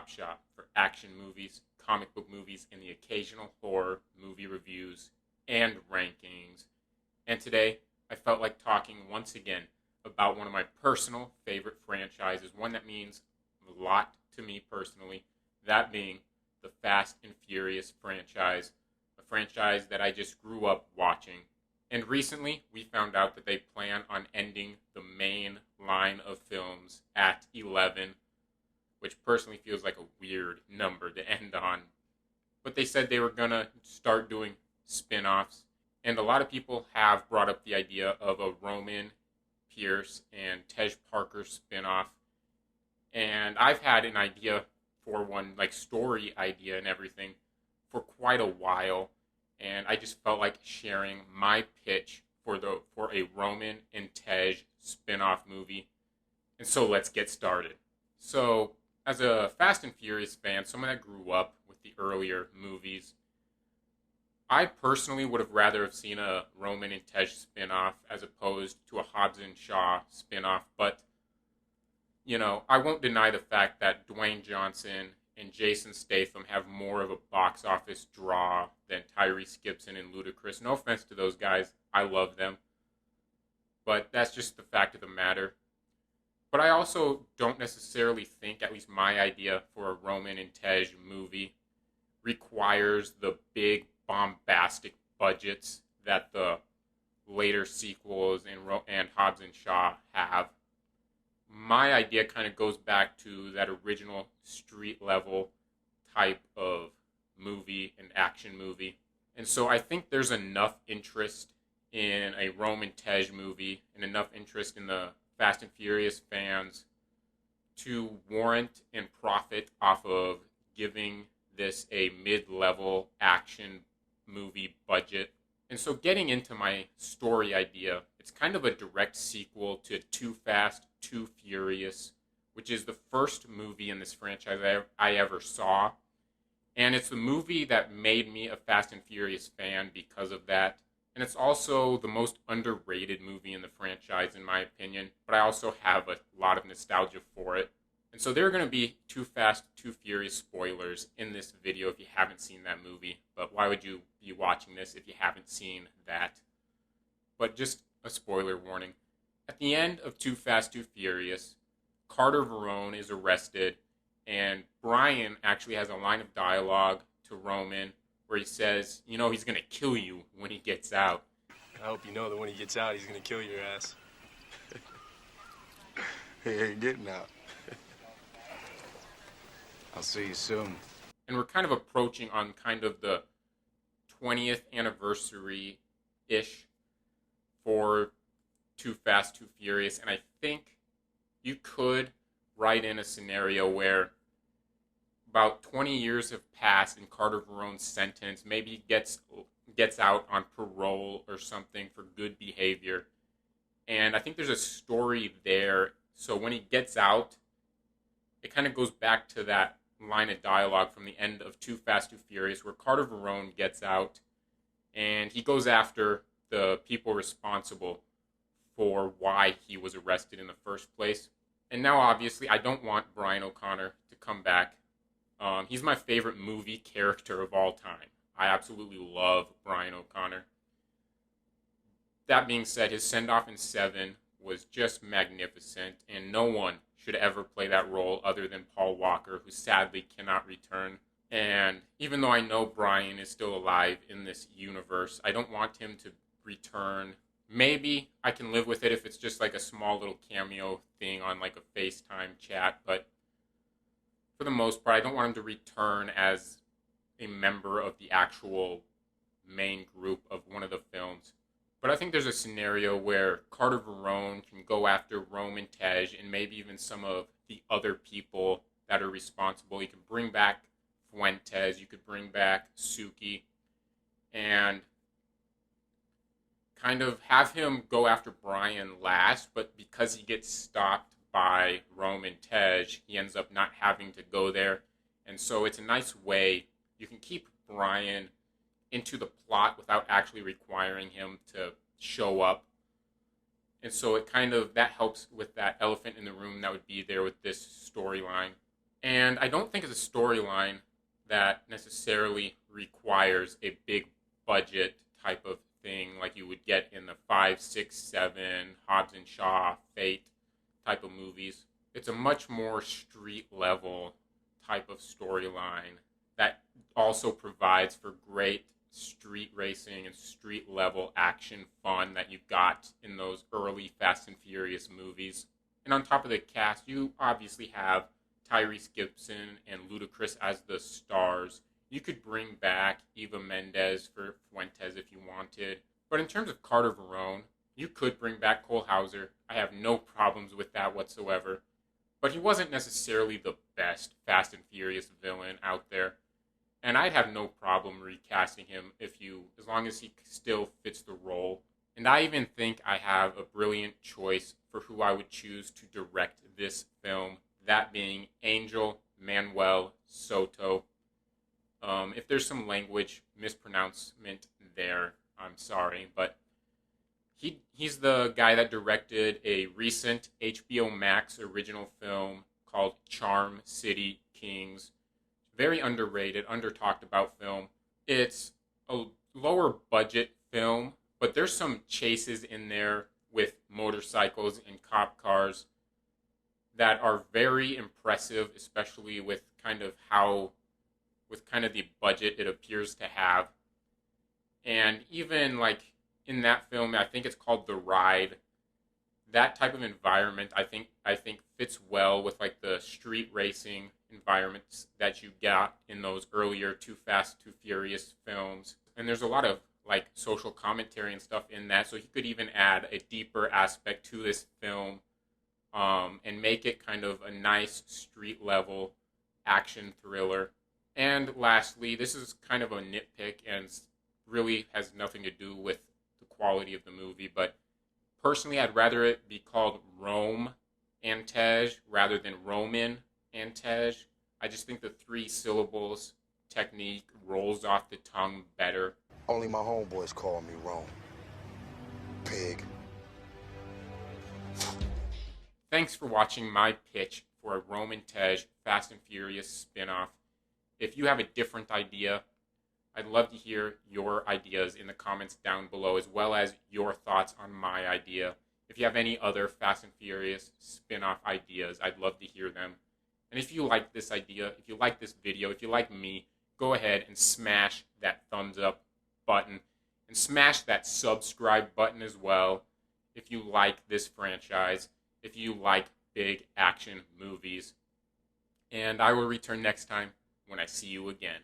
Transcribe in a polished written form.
one-stop shop for action movies, comic book movies, and the occasional horror movie reviews and rankings. And today, I felt like talking once again about one of my personal favorite franchises, one that means a lot to me personally, that being the Fast and Furious franchise, a franchise that I just grew up watching. And recently, we found out that they plan on ending the main line of films at 11, which personally feels like a weird number to end on. But they said they were going to start doing spin-offs, and a lot of people have brought up the idea of a Roman Pierce and Tej Parker spin-off. And I've had an idea for one, like story idea and everything, for quite a while. And I just felt like sharing my pitch for a Roman and Tej spin-off movie. And so let's get started. So, as a Fast and Furious fan, someone that grew up with the earlier movies, I personally would have rather have seen a Roman and Tej spin-off as opposed to a Hobbs and Shaw spin-off. But, you know, I won't deny the fact that Dwayne Johnson and Jason Statham have more of a box office draw than Tyrese Gibson and Ludacris. No offense to those guys. I love them. But that's just the fact of the matter. But I also don't necessarily think, at least my idea for a Roman and Tej movie, requires the big bombastic budgets that the later sequels and Hobbs and Shaw have. My idea kind of goes back to that original street level type of movie, an action movie. And so I think there's enough interest in a Roman Tej movie and enough interest in the Fast and Furious fans to warrant and profit off of giving this a mid-level action movie budget. And so getting into my story idea, it's kind of a direct sequel to Too Fast, Too Furious, which is the first movie in this franchise I ever saw. And it's the movie that made me a Fast and Furious fan because of that. And it's also the most underrated movie in the franchise, in my opinion. But I also have a lot of nostalgia for it. And so there are going to be Too Fast, Too Furious spoilers in this video if you haven't seen that movie. But why would you be watching this if you haven't seen that? But just a spoiler warning. At the end of Too Fast, Too Furious, Carter Verone is arrested, and Brian actually has a line of dialogue to Roman where he says, you know, he's going to kill you when he gets out. I hope you know that when he gets out, he's going to kill your ass. He ain't getting out. I'll see you soon. And we're kind of approaching on kind of the 20th anniversary-ish for Too Fast, Too Furious. And I think you could write in a scenario where about 20 years have passed and Carter Verone's sentence maybe gets out on parole or something for good behavior. And I think there's a story there. So when he gets out, it kind of goes back to that line of dialogue from the end of Too Fast, Too Furious where Carter Verone gets out and he goes after the people responsible for why he was arrested in the first place. And now, obviously, I don't want Brian O'Connor to come back. He's my favorite movie character of all time. I absolutely love Brian O'Connor. That being said, his send-off in 7 was just magnificent, and no one should ever play that role other than Paul Walker, who sadly cannot return. And even though I know Brian is still alive in this universe, I don't want him to return. Maybe I can live with it if it's just like a small little cameo thing on like a FaceTime chat, but for the most part, I don't want him to return as a member of the actual main group of one of the films. But I think there's a scenario where Carter Verone can go after Roman Tej and maybe even some of the other people that are responsible. You could bring back Fuentes, you could bring back Suki, and kind of have him go after Brian last, but because he gets stopped by Roman Tej, he ends up not having to go there. And so it's a nice way you can keep Brian into the plot without actually requiring him to show up. And so it kind of, that helps with that elephant in the room that would be there with this storyline. And I don't think it's a storyline that necessarily requires a big budget type of thing like you would get in the 5, 6, 7, Hobbs and Shaw, Fate type of movies. It's a much more street level type of storyline that also provides for great street racing and street level action fun that you got in those early Fast and Furious movies. And on top of the cast, you obviously have Tyrese Gibson and Ludacris as the stars. You could bring back Eva Mendes for Fuentes if you wanted. But in terms of Carter Verone, you could bring back Cole Hauser. I have no problems with that whatsoever. But he wasn't necessarily the best Fast and Furious villain out there. And I'd have no problem recasting him as long as he still fits the role. And I even think I have a brilliant choice for who I would choose to direct this film, that being Angel Manuel Soto. If there's some language mispronouncement there, I'm sorry, but he's the guy that directed a recent HBO Max original film called Charm City Kings. Very underrated, under-talked about film. It's a lower budget film, but there's some chases in there with motorcycles and cop cars that are very impressive, especially with kind of the budget it appears to have. And even like in that film, I think it's called The Ride. That type of environment, I think fits well with like the street racing environments that you got in those earlier Too Fast, Too Furious films. And there's a lot of like social commentary and stuff in that, so he could even add a deeper aspect to this film, and make it kind of a nice street level action thriller. And lastly, this is kind of a nitpick and really has nothing to do with the quality of the movie, but personally, I'd rather it be called Rome Antej rather than Roman Antej. I just think the 3 syllables technique rolls off the tongue better. Only my homeboys call me Rome. Pig. Thanks for watching my pitch for a Roman Tej Fast and Furious spinoff. If you have a different idea, I'd love to hear your ideas in the comments down below, as well as your thoughts on my idea. If you have any other Fast and Furious spin-off ideas, I'd love to hear them. And if you like this idea, if you like this video, if you like me, go ahead and smash that thumbs up button and smash that subscribe button as well if you like this franchise, if you like big action movies. And I will return next time when I see you again.